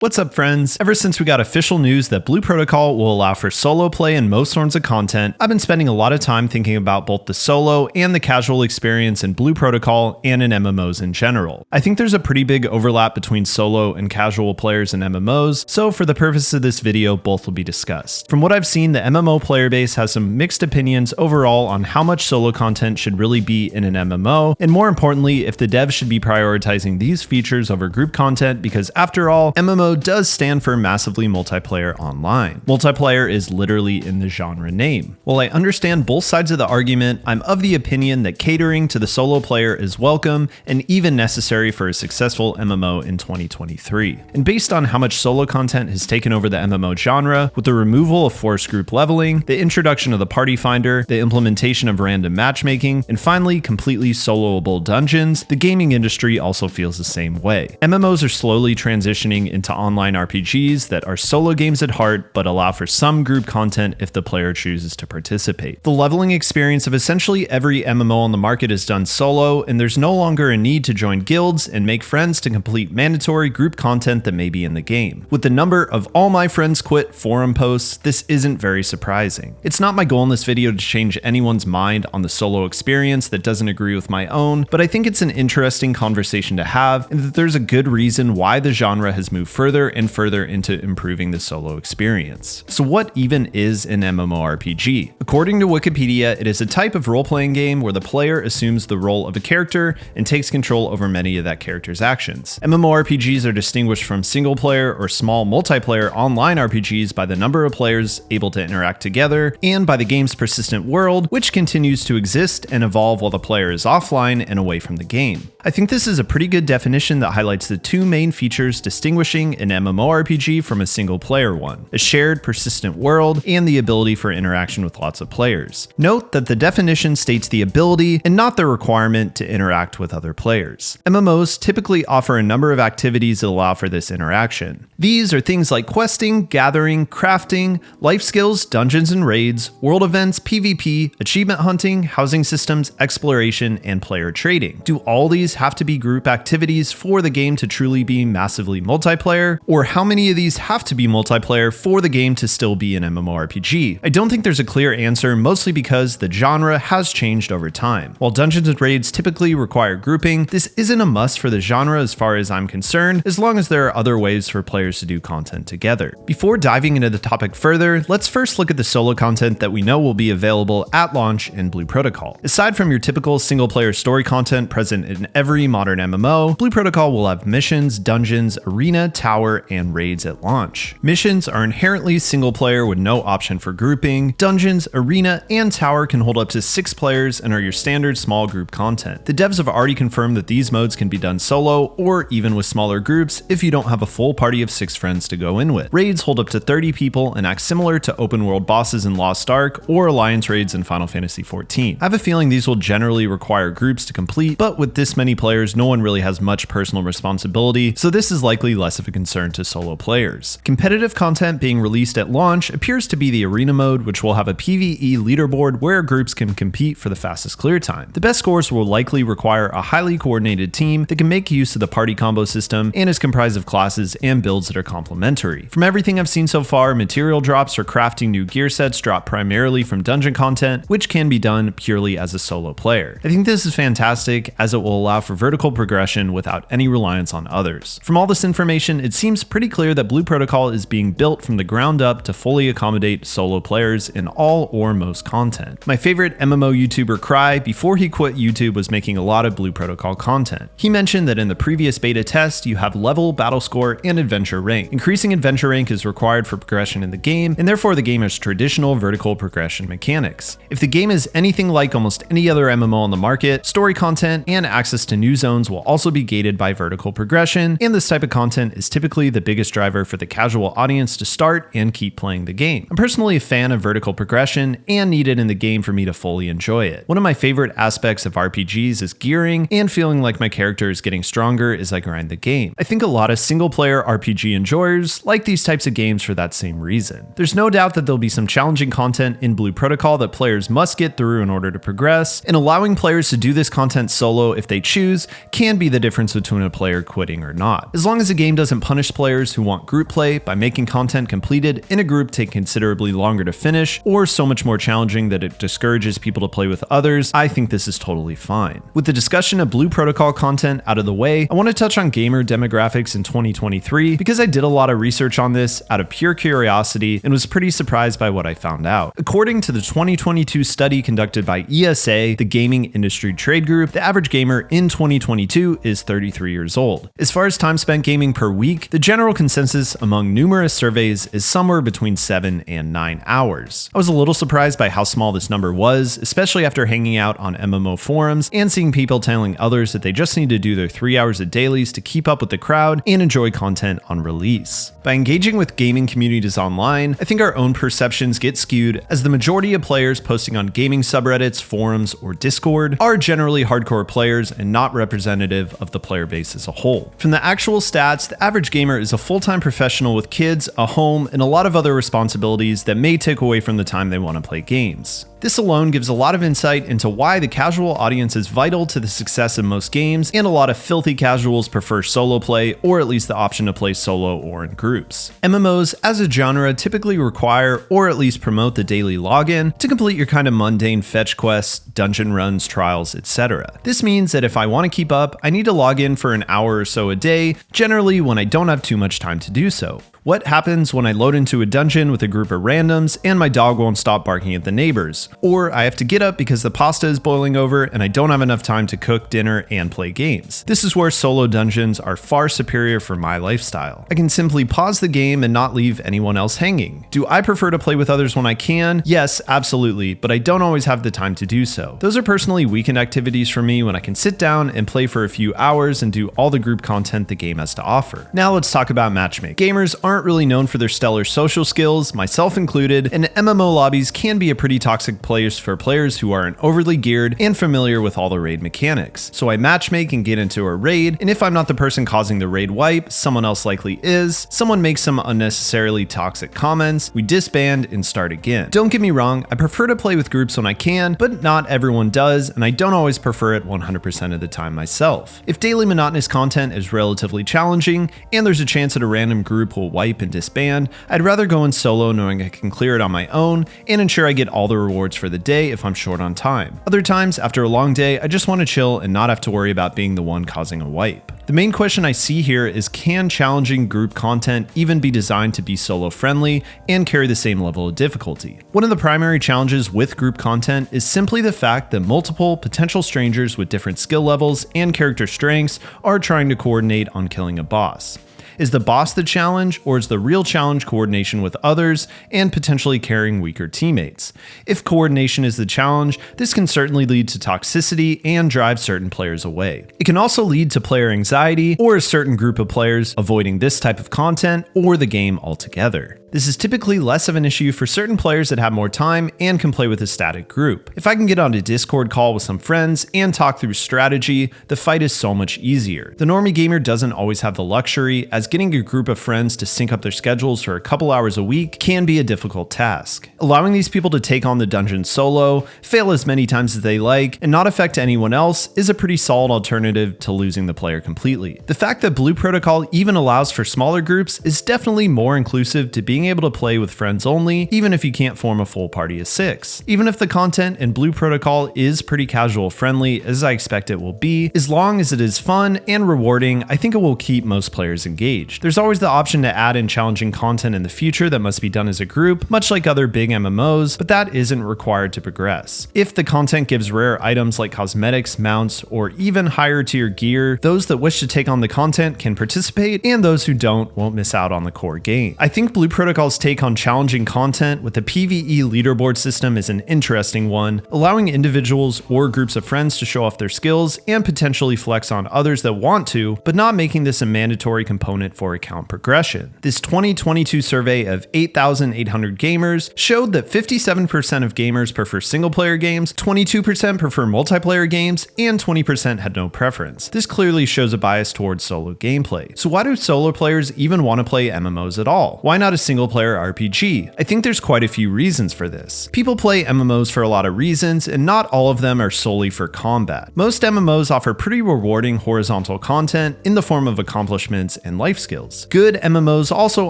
What's up, friends? Ever since we got official news that Blue Protocol will allow for solo play in most forms of content, I've been spending a lot of time thinking about both the solo and the casual experience in Blue Protocol and in MMOs in general. I think there's a pretty big overlap between solo and casual players in MMOs, so for the purpose of this video, both will be discussed. From what I've seen, the MMO player base has some mixed opinions overall on how much solo content should really be in an MMO, and more importantly, if the devs should be prioritizing these features over group content, because after all, MMO does stand for massively multiplayer online. Multiplayer is literally in the genre name. While I understand both sides of the argument, I'm of the opinion that catering to the solo player is welcome and even necessary for a successful MMO in 2023. And based on how much solo content has taken over the MMO genre, with the removal of forced group leveling, the introduction of the party finder, the implementation of random matchmaking, and finally completely soloable dungeons, the gaming industry also feels the same way. MMOs are slowly transitioning into online RPGs that are solo games at heart, but allow for some group content if the player chooses to participate. The leveling experience of essentially every MMO on the market is done solo, and there's no longer a need to join guilds and make friends to complete mandatory group content that may be in the game. With the number of all my friends quit forum posts, this isn't very surprising. It's not my goal in this video to change anyone's mind on the solo experience that doesn't agree with my own, but I think it's an interesting conversation to have, and that there's a good reason why the genre has moved further and further into improving the solo experience. So what even is an MMORPG? According to Wikipedia, it is a type of role-playing game where the player assumes the role of a character and takes control over many of that character's actions. MMORPGs are distinguished from single-player or small multiplayer online RPGs by the number of players able to interact together, and by the game's persistent world, which continues to exist and evolve while the player is offline and away from the game. I think this is a pretty good definition that highlights the two main features distinguishing an MMORPG from a single player one: a shared persistent world and the ability for interaction with lots of players. Note that the definition states the ability and not the requirement to interact with other players. MMOs typically offer a number of activities that allow for this interaction. These are things like questing, gathering, crafting, life skills, dungeons and raids, world events, PvP, achievement hunting, housing systems, exploration, and player trading. Do all these have to be group activities for the game to truly be massively multiplayer? Or how many of these have to be multiplayer for the game to still be an MMORPG? I don't think there's a clear answer, mostly because the genre has changed over time. While dungeons and raids typically require grouping, this isn't a must for the genre as far as I'm concerned, as long as there are other ways for players to do content together. Before diving into the topic further, let's first look at the solo content that we know will be available at launch in Blue Protocol. Aside from your typical single-player story content present in every modern MMO, Blue Protocol will have missions, dungeons, arena, tower, and raids at launch. Missions are inherently single player with no option for grouping. Dungeons, arena, and tower can hold up to 6 players and are your standard small group content. The devs have already confirmed that these modes can be done solo or even with smaller groups if you don't have a full party of 6 friends to go in with. Raids hold up to 30 people and act similar to open world bosses in Lost Ark or Alliance raids in Final Fantasy XIV. I have a feeling these will generally require groups to complete, but with this many players, no one really has much personal responsibility, so this is likely less of a concern to solo players. Competitive content being released at launch appears to be the arena mode, which will have a PvE leaderboard where groups can compete for the fastest clear time. The best scores will likely require a highly coordinated team that can make use of the party combo system and is comprised of classes and builds that are complementary. From everything I've seen so far, material drops for crafting new gear sets drop primarily from dungeon content, which can be done purely as a solo player. I think this is fantastic, as it will allow for vertical progression without any reliance on others. From all this information, it seems pretty clear that Blue Protocol is being built from the ground up to fully accommodate solo players in all or most content. My favorite MMO YouTuber Cry, before he quit YouTube, was making a lot of Blue Protocol content. He mentioned that in the previous beta test, you have level, battle score, and adventure rank. Increasing adventure rank is required for progression in the game, and therefore the game has traditional vertical progression mechanics. If the game is anything like almost any other MMO on the market, story content and access to new zones will also be gated by vertical progression, and this type of content is typically the biggest driver for the casual audience to start and keep playing the game. I'm personally a fan of vertical progression and need it in the game for me to fully enjoy it. One of my favorite aspects of RPGs is gearing and feeling like my character is getting stronger as I grind the game. I think a lot of single-player RPG enjoyers like these types of games for that same reason. There's no doubt that there'll be some challenging content in Blue Protocol that players must get through in order to progress, and allowing players to do this content solo if they choose can be the difference between a player quitting or not. As long as the game doesn't punish players who want group play by making content completed in a group take considerably longer to finish, or so much more challenging that it discourages people to play with others, I think this is totally fine. With the discussion of Blue Protocol content out of the way, I want to touch on gamer demographics in 2023 because I did a lot of research on this out of pure curiosity and was pretty surprised by what I found out. According to the 2022 study conducted by ESA, the gaming industry trade group, the average gamer in 2022 is 33 years old. As far as time spent gaming per week, the general consensus among numerous surveys is somewhere between 7 and 9 hours. I was a little surprised by how small this number was, especially after hanging out on MMO forums and seeing people telling others that they just need to do their 3 hours of dailies to keep up with the crowd and enjoy content on release. By engaging with gaming communities online, I think our own perceptions get skewed, as the majority of players posting on gaming subreddits, forums, or Discord are generally hardcore players and not representative of the player base as a whole. From the actual stats, the average gamer is a full-time professional with kids, a home, and a lot of other responsibilities that may take away from the time they want to play games. This alone gives a lot of insight into why the casual audience is vital to the success of most games, and a lot of filthy casuals prefer solo play, or at least the option to play solo or in groups. MMOs as a genre typically require, or at least promote, the daily login to complete your kind of mundane fetch quests, dungeon runs, trials, etc. This means that if I want to keep up, I need to log in for an hour or so a day, generally when I don't have too much time to do so. What happens when I load into a dungeon with a group of randoms and my dog won't stop barking at the neighbors? Or I have to get up because the pasta is boiling over and I don't have enough time to cook dinner and play games. This is where solo dungeons are far superior for my lifestyle. I can simply pause the game and not leave anyone else hanging. Do I prefer to play with others when I can? Yes, absolutely, but I don't always have the time to do so. Those are personally weekend activities for me when I can sit down and play for a few hours and do all the group content the game has to offer. Now let's talk about matchmaking. Gamers aren't really known for their stellar social skills, myself included, and MMO lobbies can be a pretty toxic place for players who aren't overly geared and familiar with all the raid mechanics. So I matchmake and get into a raid, and if I'm not the person causing the raid wipe, someone else likely is. Someone makes some unnecessarily toxic comments, we disband and start again. Don't get me wrong, I prefer to play with groups when I can, but not everyone does, and I don't always prefer it 100% of the time myself. If daily monotonous content is relatively challenging, and there's a chance that a random group will wipe and disband, I'd rather go in solo knowing I can clear it on my own and ensure I get all the rewards for the day if I'm short on time. Other times, after a long day, I just want to chill and not have to worry about being the one causing a wipe. The main question I see here is, can challenging group content even be designed to be solo friendly and carry the same level of difficulty? One of the primary challenges with group content is simply the fact that multiple potential strangers with different skill levels and character strengths are trying to coordinate on killing a boss. Is the boss the challenge, or is the real challenge coordination with others and potentially carrying weaker teammates? If coordination is the challenge, this can certainly lead to toxicity and drive certain players away. It can also lead to player anxiety, or a certain group of players avoiding this type of content or the game altogether. This is typically less of an issue for certain players that have more time and can play with a static group. If I can get on a Discord call with some friends and talk through strategy, the fight is so much easier. The normie gamer doesn't always have the luxury, as getting a group of friends to sync up their schedules for a couple hours a week can be a difficult task. Allowing these people to take on the dungeon solo, fail as many times as they like, and not affect anyone else is a pretty solid alternative to losing the player completely. The fact that Blue Protocol even allows for smaller groups is definitely more inclusive to being able to play with friends only, even if you can't form a full party of 6. Even if the content in Blue Protocol is pretty casual friendly, as I expect it will be, as long as it is fun and rewarding, I think it will keep most players engaged. There's always the option to add in challenging content in the future that must be done as a group, much like other big MMOs, but that isn't required to progress. If the content gives rare items like cosmetics, mounts, or even higher tier gear, those that wish to take on the content can participate, and those who don't won't miss out on the core game. I think Blue Protocol's take on challenging content with the PvE leaderboard system is an interesting one, allowing individuals or groups of friends to show off their skills and potentially flex on others that want to, but not making this a mandatory component for account progression. This 2022 survey of 8,800 gamers showed that 57% of gamers prefer single-player games, 22% prefer multiplayer games, and 20% had no preference. This clearly shows a bias towards solo gameplay. So why do solo players even want to play MMOs at all? Why not a single-player RPG? I think there's quite a few reasons for this. People play MMOs for a lot of reasons, and not all of them are solely for combat. Most MMOs offer pretty rewarding horizontal content in the form of accomplishments and life life skills. Good MMOs also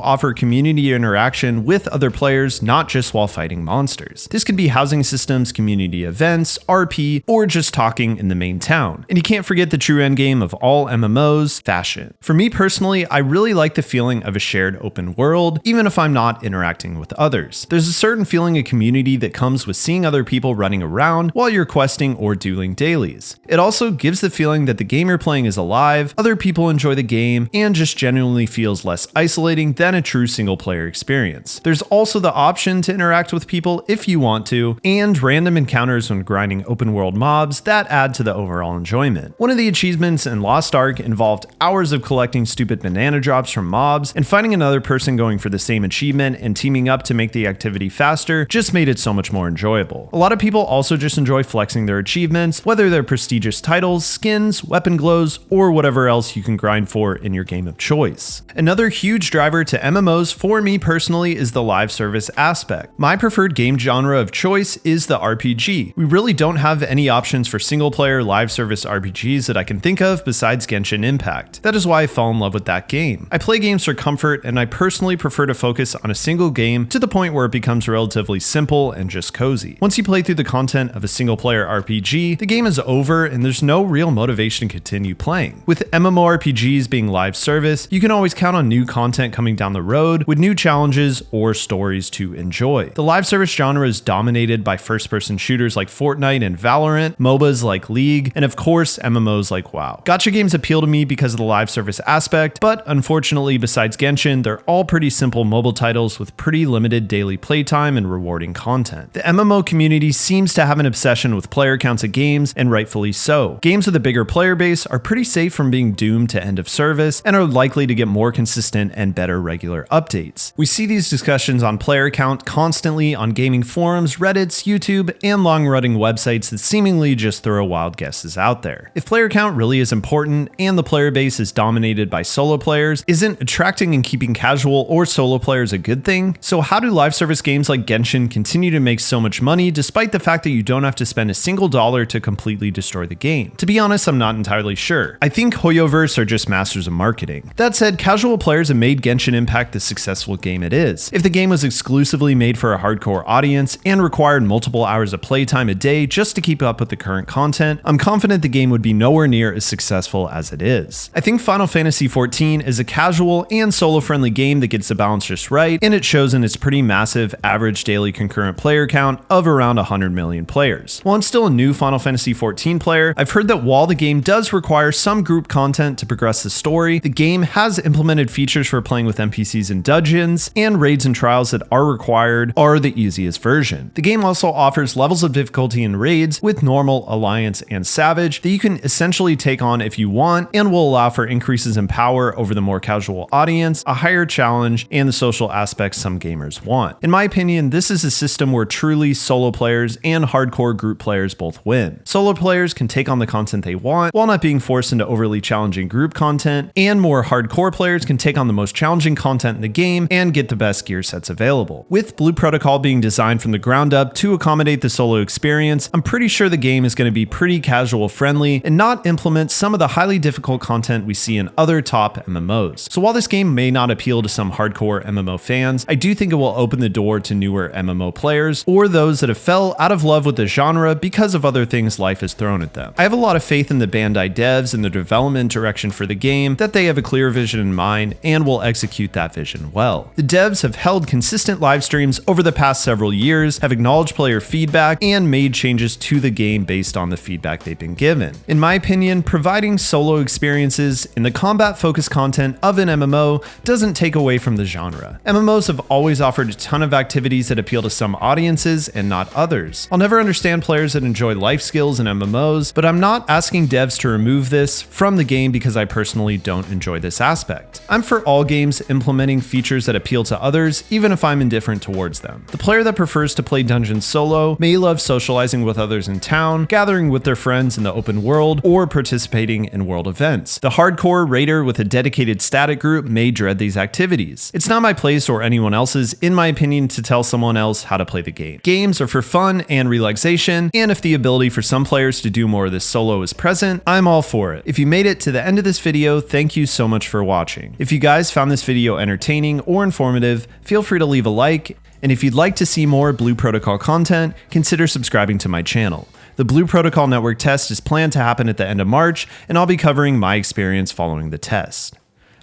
offer community interaction with other players, not just while fighting monsters. This could be housing systems, community events, RP, or just talking in the main town. And you can't forget the true endgame of all MMOs, fashion. For me personally, I really like the feeling of a shared open world, even if I'm not interacting with others. There's a certain feeling of community that comes with seeing other people running around while you're questing or doing dailies. It also gives the feeling that the game you're playing is alive, other people enjoy the game, and just genuinely feels less isolating than a true single player experience. There's also the option to interact with people if you want to, and random encounters when grinding open world mobs that add to the overall enjoyment. One of the achievements in Lost Ark involved hours of collecting stupid banana drops from mobs, and finding another person going for the same achievement and teaming up to make the activity faster just made it so much more enjoyable. A lot of people also just enjoy flexing their achievements, whether they're prestigious titles, skins, weapon glows, or whatever else you can grind for in your game of choice. Another huge driver to MMOs for me personally is the live service aspect. My preferred game genre of choice is the RPG. We really don't have any options for single player live service RPGs that I can think of besides Genshin Impact. That is why I fell in love with that game. I play games for comfort, and I personally prefer to focus on a single game to the point where it becomes relatively simple and just cozy. Once you play through the content of a single player RPG, the game is over and there's no real motivation to continue playing. With MMORPGs being live service, you can always count on new content coming down the road with new challenges or stories to enjoy. The live service genre is dominated by first-person shooters like Fortnite and Valorant, MOBAs like League, and of course MMOs like WoW. Gacha games appeal to me because of the live service aspect, but unfortunately besides Genshin, they're all pretty simple mobile titles with pretty limited daily playtime and rewarding content. The MMO community seems to have an obsession with player counts of games, and rightfully so. Games with a bigger player base are pretty safe from being doomed to end of service and are likely to get more consistent and better regular updates. We see these discussions on player count constantly on gaming forums, Reddits, YouTube, and long-running websites that seemingly just throw wild guesses out there. If player count really is important and the player base is dominated by solo players, isn't attracting and keeping casual or solo players a good thing? So how do live service games like Genshin continue to make so much money despite the fact that you don't have to spend a single dollar to completely destroy the game? To be honest, I'm not entirely sure. I think Hoyoverse are just masters of marketing. That said, casual players have made Genshin Impact the successful game it is. If the game was exclusively made for a hardcore audience and required multiple hours of playtime a day just to keep up with the current content, I'm confident the game would be nowhere near as successful as it is. I think Final Fantasy XIV is a casual and solo-friendly game that gets the balance just right, and it shows in its pretty massive average daily concurrent player count of around 100 million players. While I'm still a new Final Fantasy XIV player, I've heard that while the game does require some group content to progress the story, the game has implemented features for playing with NPCs in dungeons, and raids and trials that are required are the easiest version. The game also offers levels of difficulty in raids with normal, alliance, and savage that you can essentially take on if you want, and will allow for increases in power over the more casual audience, a higher challenge, and the social aspects some gamers want. In my opinion, this is a system where truly solo players and hardcore group players both win. Solo players can take on the content they want while not being forced into overly challenging group content, and more hardcore players can take on the most challenging content in the game and get the best gear sets available. With Blue Protocol being designed from the ground up to accommodate the solo experience, I'm pretty sure the game is going to be pretty casual friendly and not implement some of the highly difficult content we see in other top MMOs. So while this game may not appeal to some hardcore MMO fans, I do think it will open the door to newer MMO players or those that have fell out of love with the genre because of other things life has thrown at them. I have a lot of faith in the Bandai devs and the development direction for the game, that they have a clear vision in mind and will execute that vision well. The devs have held consistent live streams over the past several years, have acknowledged player feedback, and made changes to the game based on the feedback they've been given. In my opinion, providing solo experiences in the combat-focused content of an MMO doesn't take away from the genre. MMOs have always offered a ton of activities that appeal to some audiences and not others. I'll never understand players that enjoy life skills in MMOs, but I'm not asking devs to remove this from the game because I personally don't enjoy this aspect. I'm for all games implementing features that appeal to others, even if I'm indifferent towards them. The player that prefers to play dungeons solo may love socializing with others in town, gathering with their friends in the open world, or participating in world events. The hardcore raider with a dedicated static group may dread these activities. It's not my place or anyone else's, in my opinion, to tell someone else how to play the game. Games are for fun and relaxation, and if the ability for some players to do more of this solo is present, I'm all for it. If you made it to the end of this video, thank you so much for watching. If you guys found this video entertaining or informative, feel free to leave a like, and if you'd like to see more Blue Protocol content, consider subscribing to my channel. The Blue Protocol Network test is planned to happen at the end of March, and I'll be covering my experience following the test.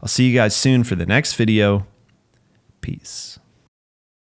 I'll see you guys soon for the next video. Peace.